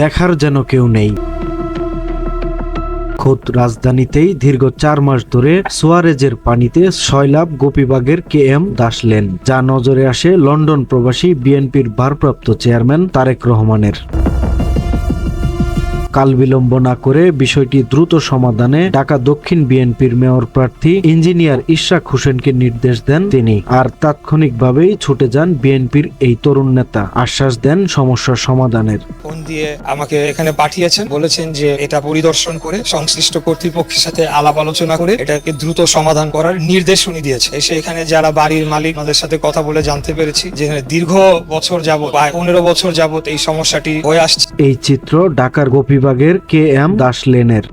দেখার যেন কেউ নেই। খোদ রাজধানীতেই দীর্ঘ 4 মাস ধরে সুয়ারেজের পানিতে সয়লাব গোপীবাগের KM দাস লেন, যা নজরে আসে লন্ডন প্রবাসী বিএনপির ভারপ্রাপ্ত চেয়ারম্যান তারেক রহমানের। কালবিলম্ব না করে বিষয়টি দ্রুত সমাধানে ঢাকা দক্ষিণ বিএনপির মেয়র প্রার্থী ইঞ্জিনিয়ার ইশরাক হোসেনকে নির্দেশ দেন তিনি। আর তাৎক্ষণিকভাবেই ছুটে যান বিএনপির এই তরুণ নেতা, আশ্বাস দেন সমস্যার সমাধানের। ফোন দিয়ে আমাকে এখানে পাঠিয়েছেন, বলেছেন যে এটা পরিদর্শন করে সংশ্লিষ্ট কর্তৃপক্ষের সাথে আলাপ আলোচনা করে এটাকে দ্রুত সমাধান করার নির্দেশ উনি দিয়েছে। এসে এখানে যারা বাড়ির মালিক তাদের সাথে কথা বলে জানতে পেরেছি যে দীর্ঘ বছর যাবত, প্রায় 15 বছর যাবত এই সমস্যাটি হয়ে আসছে। এই চিত্র ঢাকার গোপীবাগের KM দাস লেনের।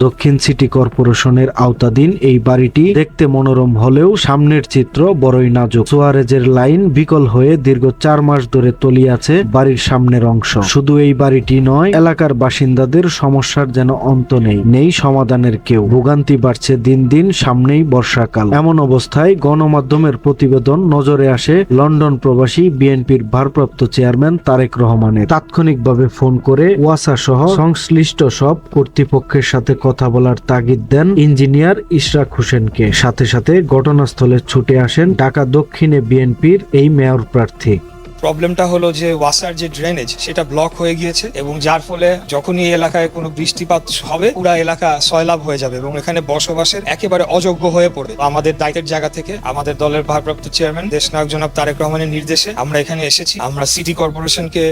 দক্ষিণ সিটি কর্পোরেশনের আওতাধীন এই বাড়িটি দেখতে মনোরম হলেও সামনের চিত্র বড়ই নাজুক। সুয়ারেজের লাইন বিকল হয়ে দীর্ঘ 4 মাস ধরে তলিয়ে আছে বাড়ির সামনের অংশ। শুধু এই বাড়িটি নয়, এলাকার বাসিন্দাদের সমস্যার যেন অন্ত নেই সমাধানের কেউ। ভোগান্তি বাড়ছে দিন দিন, সামনেই বর্ষাকাল। এমন অবস্থায় গণমাধ্যমের প্রতিবেদন নজরে আসে লন্ডন প্রবাসী বিএনপির ভারপ্রাপ্ত চেয়ারম্যান তারেক রহমানের। তাৎক্ষণিকভাবে ফোন করে ওয়াসা সহ সংশ্লিষ্ট সব কর্তৃপক্ষের সাথে কথা বলার তাগিদ দেন ইঞ্জিনিয়ার ইশরাক হোসেনকে। সাথে সাথে ঘটনাস্থলে ছুটে আসেন ঢাকা দক্ষিণে বিএনপির এই মেয়র প্রার্থী। প্রবলেমটা হলো যে ওয়াসার যে ড্রেনেজ সেটা ব্লক হয়ে গিয়েছে এবং যার ফলে যখনই এই এলাকায় কোনো বৃষ্টিপাত হবে পুরো এলাকা সয়লাব হয়ে যাবে এবং এখানে বসবাসের একেবারে অযোগ্য হয়ে পড়ে। আমাদের দায়িত্বের জায়গা থেকে আমাদের দলের ভারপ্রাপ্ত চেয়ারম্যান দেশনায়ক জনাব তারেক রহমানের নির্দেশে আমরা এখানে এসেছি। আমরা সিটি কর্পোরেশনকে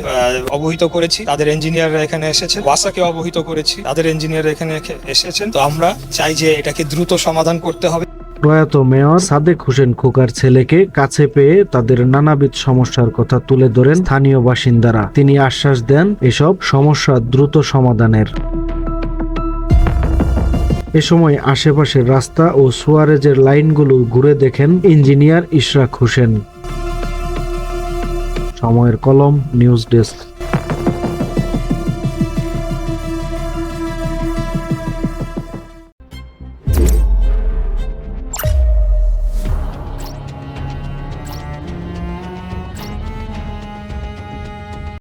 অবহিত করেছি, তাদের ইঞ্জিনিয়াররা এখানে এসেছেন। ওয়াসাকে অবহিত করেছি, তাদের ইঞ্জিনিয়াররা এখানে এসেছেন। তো আমরা চাই যে এটাকে দ্রুত সমাধান করতে হবে। প্রয়াত মেয়র সাদেক হোসেন খোকার ছেলেকে কাছে পেয়ে তাদের নানাবিধ সমস্যার কথা তুলে ধরেন স্থানীয় বাসিন্দারা। তিনি আশ্বাস দেন এসব সমস্যা দ্রুত সমাধানের। এ সময় আশেপাশের রাস্তা ও সুয়ারেজের লাইনগুলো ঘুরে দেখেন ইঞ্জিনিয়ার ইশরাক হোসেন। সময়ের কলম, নিউজ ডেস্ক।